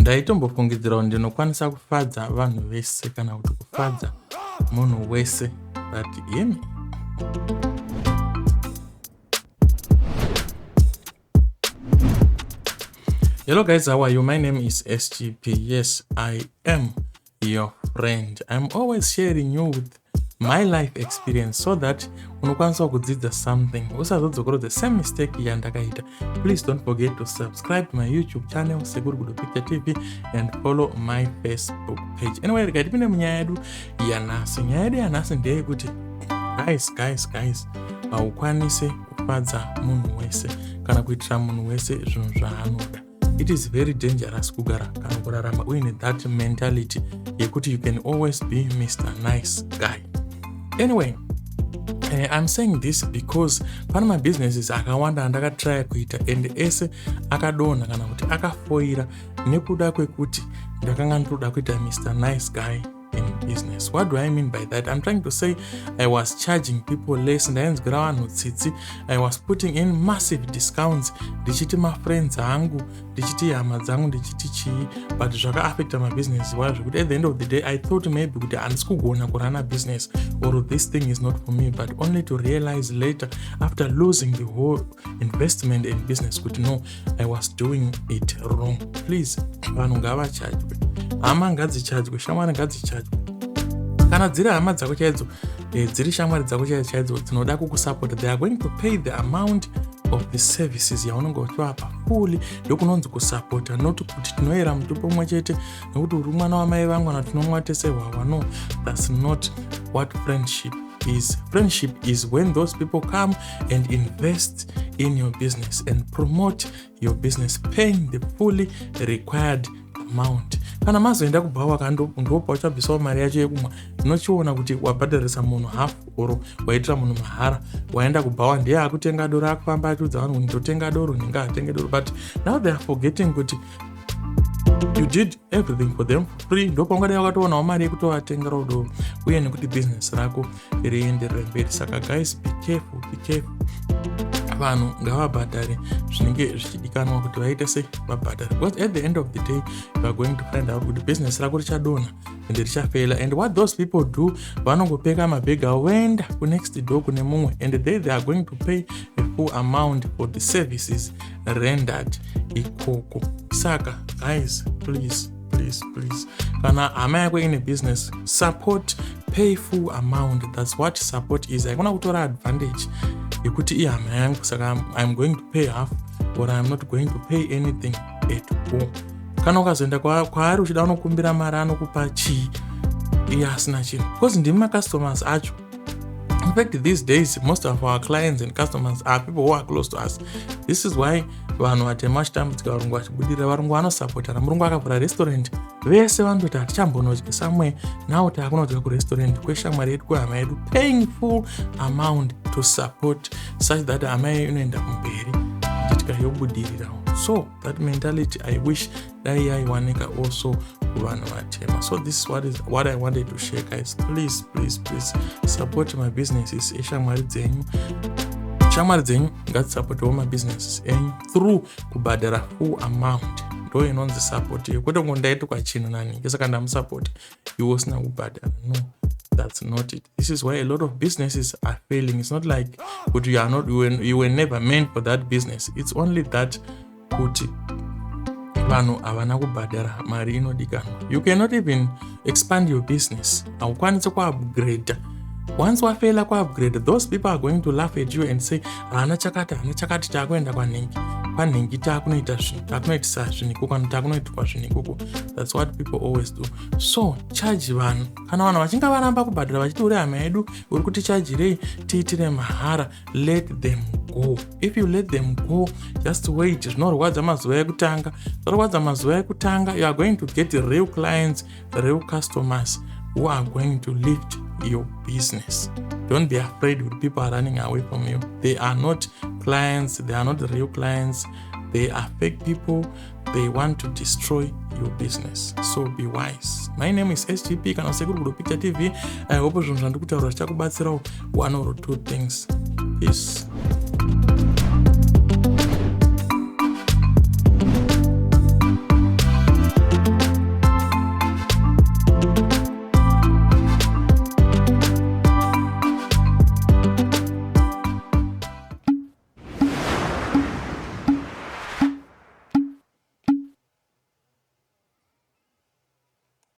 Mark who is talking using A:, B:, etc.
A: Ndaitombofungidzira kuti ndinokwanisa kufadza vanhu vese kana kuti kufadza munhu wese, but yemi. Hello guys, how are you? My name is SGP. Yes, I am your friend. I'm always sharing you with my life experience so that unokwanisa kudzidza something. Usazodzokera the same mistake yandakaita. Please don't forget to subscribe to my YouTube channel Sekuru Good Picture TV and follow my Facebook page. Anyway, rikatipinde munyaya yedu yanhasi. Nyaya yedu yanhasi ndeyekuti guys, haukwanise kufadza munhu wese kana kuitira munhu wese zvinhu zvaanoda. It is very dangerous kugara kana kurarama uine that mentality yekuti you can always be Mr. Nice Guy. Anyway, I'm saying this because pane mabusinesses akawanda andakatry kuita and ese akadonha kana kuti akafoira nekuda kwekuti ndakanga ndoda kuita Mr. Nice Guy in business. What do I mean by that? I'm trying to say I was charging people less ndainzwira vanhu tsitsi. I was putting in massive discounts ndichiti mafriends angu, ndichiti hama dzangu, ndichiti chii, but zvaka-affecta mabusiness wazvo zvekuti at the end of the day I thought maybe kuti handisi kugona kurana business or this thing is not for me, but only to realize later after losing the whole investment in business kuti no, I was doing it wrong. Please, vanhu ngavachajwe, hama ngadzichajwe, shamwari ngadzichajwe. Kana dziri hama dzako chaidzo, dziri shamwari dzako chaidzo dzinoda kukusupport, they are going to pay the amount of the services yaunenge uchivapa fully. Ndokunonzi kusupporta, not kuti tinoera mutupo umwe chete nekuti uri mwana wamai vangu kana tinomwa tese hwahwa. No, that's not what friendship is. Friendship is when those people come and invest in your business and promote your business, paying the fully required amount. Kana mazoenda kubhawa kandopa uchabvisawo mari yacho yekumwa, unochiona kuti wabhadharisa munhu half or waitira munhu mahara. Waenda kubhawa ndiye akutenga doro, akufamba achudza vanhu ndotenga doro, ninga atenge doro, but now they are forgetting kuti you did everything for them for free. Ndopa ungadai wakatoonawo mari yekutovatengerawo doro uye nekuti business rako rienderere mberi. Saka guys, be careful. Vanhu ngavabhadhare zvinenge zvichidikanwa kuti vaite sei vabhadhare, because at the end of the day you are going to find out kuti business rako richadonha and richafela. And what those people do, vanongopeka mabhegi avo voenda kunext door kune mumwe, and they are going to pay a full amount for the services rendered ikoko. Saka guys, please, kana hama yako in a business, support, pay full amount. That's what support is. Haikona kutora advantage yekuti ihama yangu saka I'm going to pay half or I'm not going to pay anything at all. Kana ukazoenda kwaari uchida unokumbira mari anokupa chii iye asina chinhu, because ndimi macustomers acho. In fact, these days most of our clients and customers are people who are close to us. This is why vanhu vatema vachitambudzika, varungu vachibudirira, varungu vanosupportana. Murungu akavhura restaurant, vese vanototi hatichambonodyra somewhere, now takunodya kurestaurant kweshamwari yedu, kwehama yedu, paying full amount to support such that hama yedu inoenda kumberi titika yobudirirawo. So that mentality I wish dai yaiwanika also kuvanhu vatema. So this is what I wanted to share, guys. Please support my businesses. Eshamwari dzenyu, shamwari dzenyu ngatisupport my businesses enyu through kubhadhara full amount. Ndo inonzi support iyo, kwete ngondaiti kwachinhu naningi saka ndamusupport iwe usina kubhadhara. No, that's not it. This is why a lot of businesses are failing. It's not like but you were never meant for that business. It's only that kuti vanhu havana kubhadhara mari inodikanwa. You cannot even expand your business. Haukwanisi kuupgrade. Once wafela kuupgrade, those people are going to laugh at you and say hana chakati takuenda kwanhingi takunoitisa zvinhu kana takunoitwa zvinhu ikoko. That's what people always do. So charge vanhu. Kana vanhu vachinga varamba kubhadhara vachiti uri hama yedu uri kutichajirei tiitire mahara, let them go. If you let them go, just wait. Zvinorwadza mazuva ekutanga. Zvinorwadza mazuva ekutanga, you are going to get real clients, real customers who are going to lift your business. Don't be afraid when people are running away from you. They are not clients, they are not real clients, they are fake people. They want to destroy your business. So be wise. My name is SGP, kana Sekuru Good Picture TV. I hope zvinhu zvandikutaura zvichakubatsirawo one or two things. Peace.